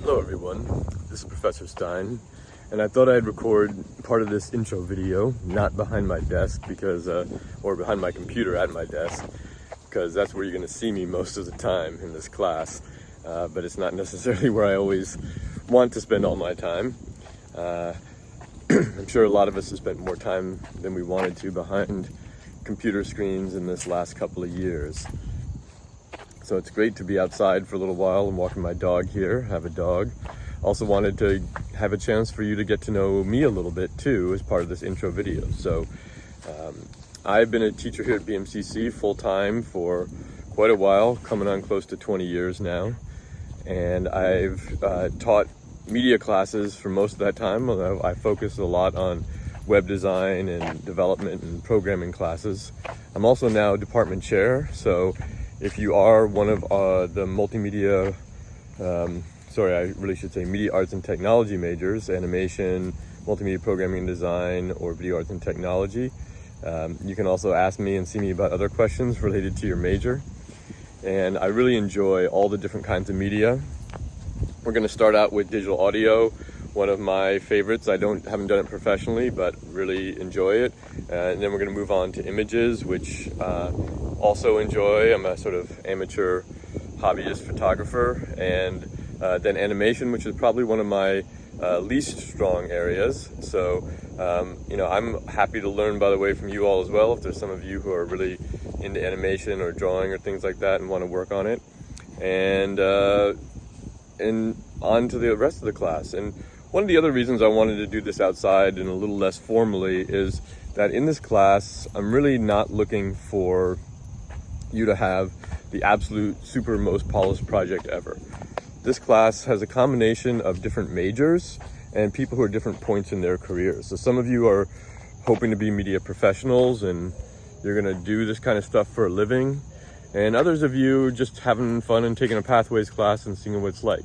Hello everyone, this is Professor Stein, and I thought I'd record part of this intro video, not behind my desk or behind my computer at my desk, because that's where you're going to see me most of the time in this class, but it's not necessarily where I always want to spend all my time. I'm sure a lot of us have spent more time than we wanted to behind computer screens in this last couple of years. So it's great to be outside for a little while and walking my dog here. I have a dog. Also wanted to have a chance for you to get to know me a little bit too as part of this intro video. So I've been a teacher here at BMCC full-time for quite a while, coming on close to 20 years now. And I've taught media classes for most of that time. I focused a lot on web design and development and programming classes. I'm also now department chair, so if you are one of the multimedia, I really should say media arts and technology majors, animation, multimedia programming and design, or video arts and technology, you can also ask me and see me about other questions related to your major. And I really enjoy all the different kinds of media. We're going to start out with digital audio, one of my favorites. I haven't done it professionally, but really enjoy it. And then we're going to move on to images, which also enjoy. I'm a sort of amateur hobbyist photographer. And then animation, which is probably one of my least strong areas. So, I'm happy to learn, by the way, from you all as well. If there's some of you who are really into animation or drawing or things like that and want to work on it. And on to the rest of the class. And one of the other reasons I wanted to do this outside and a little less formally is that in this class, I'm really not looking for you to have the absolute super most polished project ever. This class has a combination of different majors and people who are different points in their careers. So some of you are hoping to be media professionals and you're gonna do this kind of stuff for a living. And others of you just having fun and taking a pathways class and seeing what it's like.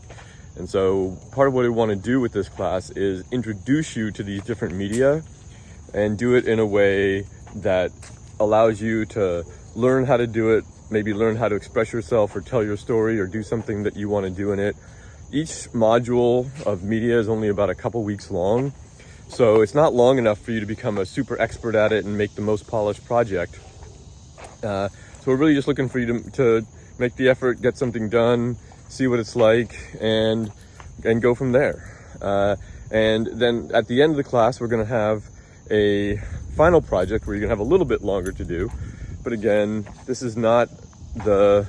And so part of what I want to do with this class is introduce you to these different media and do it in a way that allows you to learn how to do it, maybe learn how to express yourself or tell your story or do something that you want to do in it. Each module of media is only about a couple weeks long. So it's not long enough for you to become a super expert at it and make the most polished project. So we're really just looking for you to make the effort, get something done, see what it's like, and go from there. And then at the end of the class, we're going to have a final project where you're going to have a little bit longer to do. But again, this is not the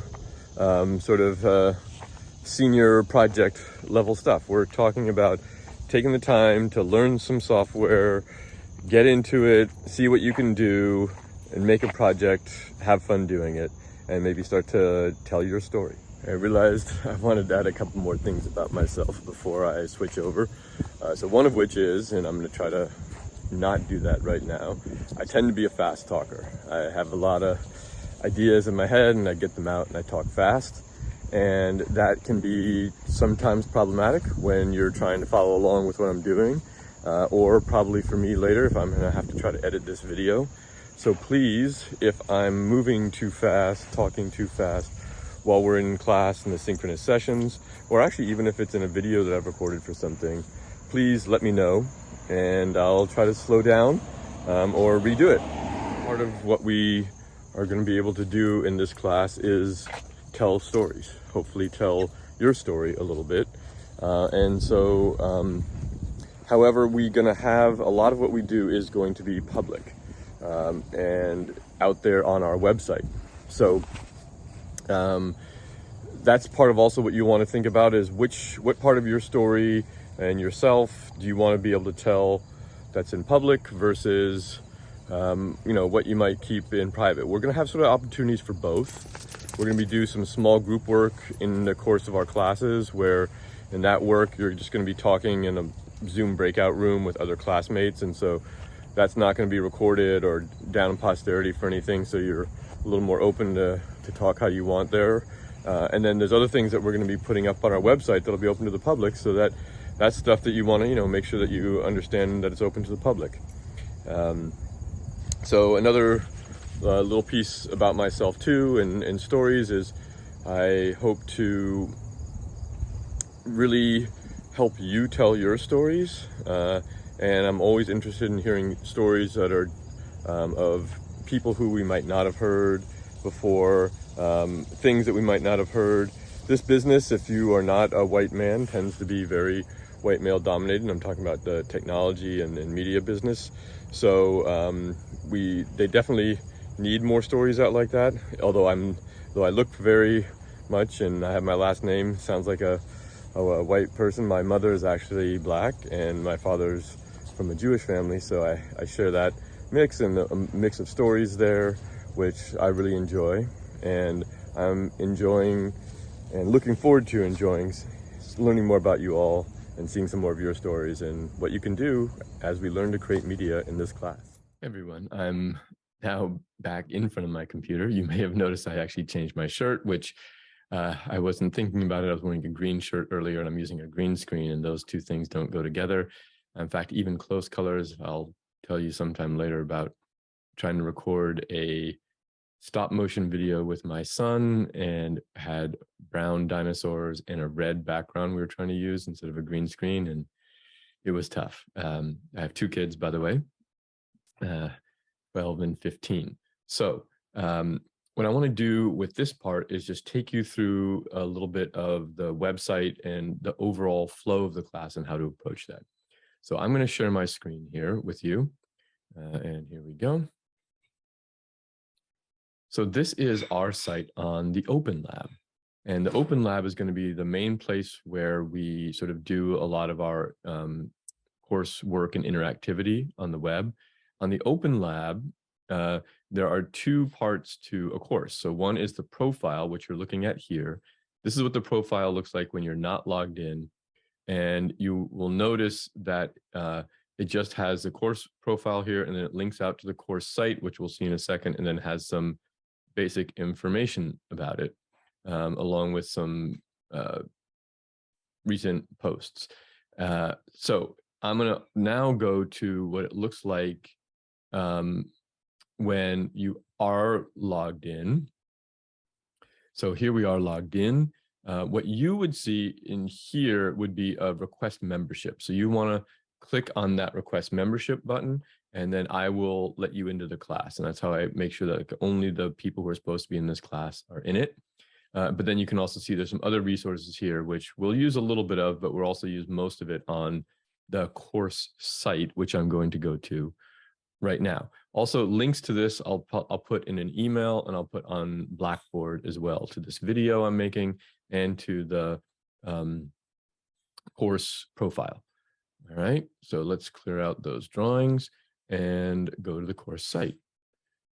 senior project level stuff. We're talking about taking the time to learn some software, get into it, see what you can do, and make a project, have fun doing it, and maybe start to tell your story. I realized I wanted to add a couple more things about myself before I switch over. So one of which is, and I'm going to try to not do that right now, I tend to be a fast talker. I have a lot of ideas in my head and I get them out and I talk fast. And that can be sometimes problematic when you're trying to follow along with what I'm doing, or probably for me later if I'm going to have to try to edit this video. So please, if I'm moving too fast, talking too fast, while we're in class in the synchronous sessions, or actually even if it's in a video that I've recorded for something, please let me know and I'll try to slow down or redo it. Part of what we are going to be able to do in this class is tell stories, hopefully tell your story a little bit. However, we're going to have a lot of what we do is going to be public and out there on our website. So that's part of also what you want to think about is what part of your story and yourself do you want to be able to tell that's in public versus what you might keep in private. We're going to have sort of opportunities for both. We're going to do some small group work in the course of our classes where in that work you're just going to be talking in a Zoom breakout room with other classmates, and so that's not going to be recorded or down in posterity for anything, so you're a little more open to talk how you want there. And then there's other things that we're going to be putting up on our website that'll be open to the public, so that's stuff that you want to make sure that you understand that it's open to the public. So another little piece about myself too and stories is I hope to really help you tell your stories. And I'm always interested in hearing stories that are of people who we might not have heard before, things that we might not have heard. This business, if you are not a white man, tends to be very white male dominated. I'm talking about the technology and media business. So they definitely need more stories out like that. Though I look very much, and I have my last name, sounds like a white person. My mother is actually black, and my father's from a Jewish family, so I share that mix, and a mix of stories there, which I really enjoy. And I'm enjoying and looking forward to enjoying learning more about you all and seeing some more of your stories and what you can do as we learn to create media in this class. Hey everyone, I'm now back in front of my computer. You may have noticed I actually changed my shirt, which I wasn't thinking about it. I was wearing a green shirt earlier, and I'm using a green screen, and those two things don't go together. In fact, even close colors, I'll tell you sometime later about trying to record a stop motion video with my son and had brown dinosaurs and a red background we were trying to use instead of a green screen, and it was tough. I have two kids, by the way, 12 and 15. So what I want to do with this part is just take you through a little bit of the website and the overall flow of the class and how to approach that. So I'm going to share my screen here with you. And here we go. So this is our site on the Open Lab. And the Open Lab is going to be the main place where we sort of do a lot of our coursework and interactivity on the web. On the Open Lab, there are two parts to a course. So one is the profile, which you're looking at here. This is what the profile looks like when you're not logged in. And you will notice that it just has the course profile here, and then it links out to the course site, which we'll see in a second, and then has some basic information about it, along with some recent posts. So I'm going to now go to what it looks like when you are logged in. So here we are logged in. What you would see in here would be a request membership. So you want to click on that request membership button, and then I will let you into the class. And that's how I make sure that only the people who are supposed to be in this class are in it. But then you can also see there's some other resources here, which we'll use a little bit of, but we'll also use most of it on the course site, which I'm going to go to right now. Also, links to this I'll put in an email, and I'll put on Blackboard as well, to this video I'm making and to the course profile. All right, so let's clear out those drawings and go to the course site.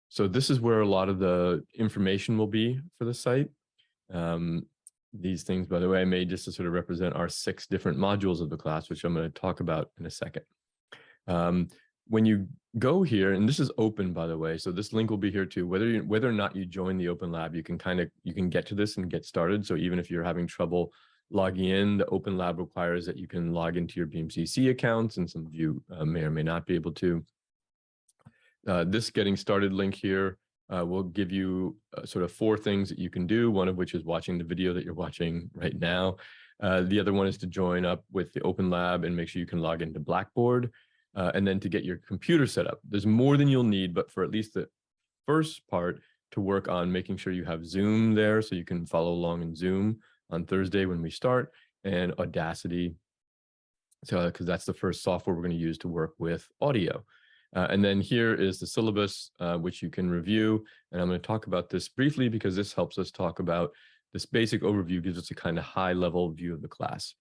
So this is where a lot of the information will be for the site. These things, by the way, I made just to sort of represent our 6 different modules of the class, which I'm going to talk about in a second. When you go here, and this is open, by the way, so this link will be here too. Whether or not you join the Open Lab, you can get to this and get started. So even if you're having trouble logging in, the Open Lab requires that you can log into your BMCC accounts, and some of you may or may not be able to. This getting started link here will give you sort of 4 things that you can do, one of which is watching the video that you're watching right now. The other one is to join up with the Open Lab and make sure you can log into Blackboard. And then to get your computer set up. There's more than you'll need, but for at least the first part, to work on making sure you have Zoom there so you can follow along in Zoom on Thursday when we start, and Audacity, so because that's the first software we're going to use to work with audio. And then here is the syllabus, which you can review. And I'm going to talk about this briefly because this helps us talk about this basic overview, gives us a kind of high level view of the class.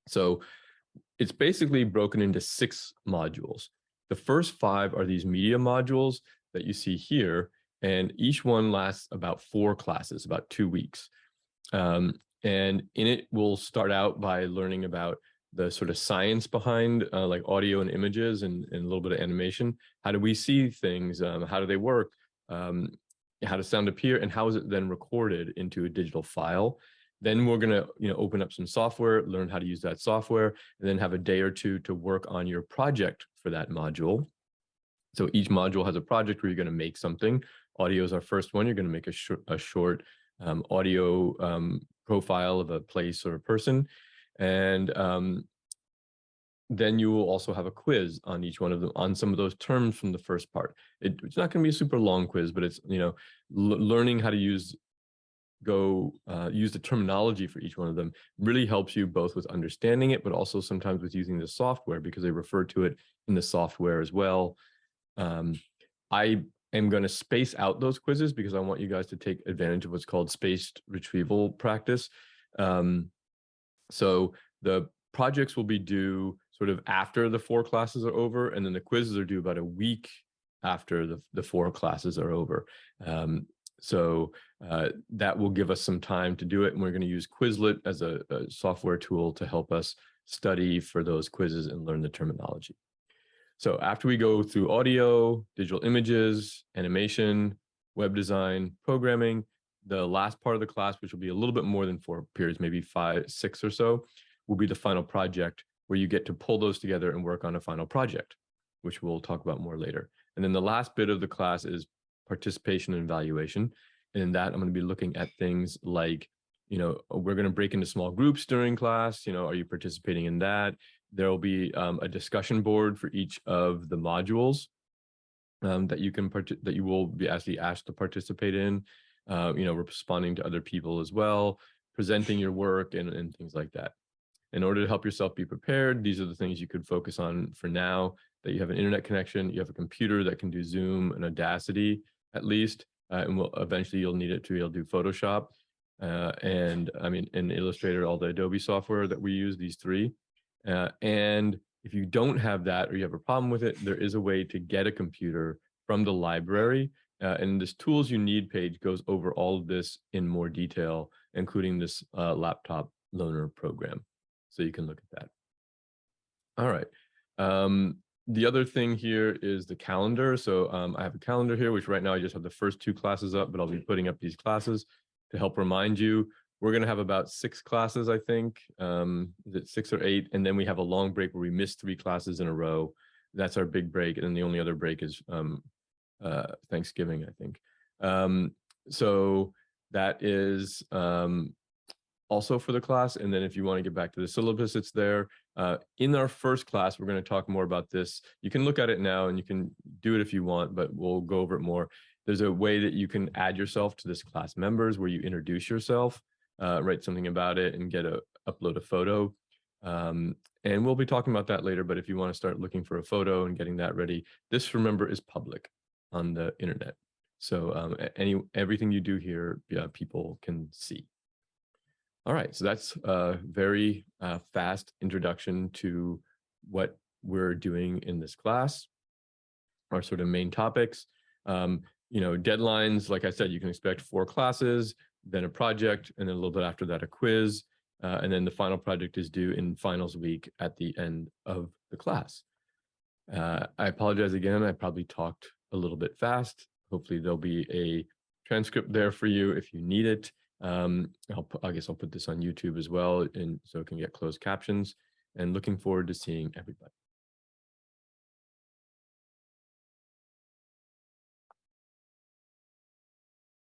So it's basically broken into 6 modules. The first 5 are these media modules that you see here, and each one lasts about 4 classes, about 2 weeks. And in it, we'll start out by learning about the sort of science behind like audio and images and a little bit of animation. How do we see things? How do they work? How does sound appear? And how is it then recorded into a digital file? Then we're going to open up some software, learn how to use that software, and then have a day or 2 to work on your project for that module. So each module has a project where you're going to make something. Audio is our first one. You're going to make a short audio profile of a place or a person. And then you will also have a quiz on each one of them on some of those terms from the first part. It's not going to be a super long quiz, but it's, you know, learning how to use the terminology for each one of them really helps you both with understanding it, but also sometimes with using the software, because they refer to it in the software as well. I am going to space out those quizzes because I want you guys to take advantage of what's called spaced retrieval practice. So the projects will be due sort of after the 4 classes are over, and then the quizzes are due about a week after the 4 classes are over. So that will give us some time to do it. And we're going to use Quizlet as a software tool to help us study for those quizzes and learn the terminology. So after we go through audio, digital images, animation, web design, programming, the last part of the class, which will be a little bit more than 4 periods, maybe 5, 6 or so, will be the final project, where you get to pull those together and work on a final project, which we'll talk about more later. And then the last bit of the class is participation and evaluation. And in that, I'm going to be looking at things like, you know, we're going to break into small groups during class. You know, are you participating in that? There will be a discussion board for each of the modules that you will be actually asked to participate in. You know, responding to other people as well, presenting your work and things like that. In order to help yourself be prepared, these are the things you could focus on for now: that you have an internet connection, you have a computer that can do Zoom and Audacity at least, and eventually you'll need it to be able to do Photoshop, and I mean, in Illustrator, all the Adobe software that we use, these 3. And if you don't have that, or you have a problem with it, there is a way to get a computer from the library. And this tools you need page goes over all of this in more detail, including this laptop loaner program. So you can look at that. All right. The other thing here is the calendar. So I have a calendar here, which right now I just have the first 2 classes up, but I'll be putting up these classes to help remind you. We're going to have about 6 classes, I think. Is it 6 or 8? And then we have a long break where we miss 3 classes in a row. That's our big break. And then the only other break is Thanksgiving, I think. So that is also for the class. And then if you want to get back to the syllabus, it's there. In our first class, we're going to talk more about this. You can look at it now and you can do it if you want, but we'll go over it more. There's a way that you can add yourself to this class members, where you introduce yourself, write something about it, and upload a photo. And we'll be talking about that later, but if you want to start looking for a photo and getting that ready, this, remember, is public on the internet. So everything you do here, people can see. All right, so that's a very fast introduction to what we're doing in this class, our sort of main topics. You know, deadlines, like I said, you can expect 4 classes, then a project, and then a little bit after that, a quiz. And then the final project is due in finals week at the end of the class. I apologize again, I probably talked a little bit fast. Hopefully there'll be a transcript there for you if you need it. I guess I'll put this on YouTube as well, and so it can get closed captions, and looking forward to seeing everybody.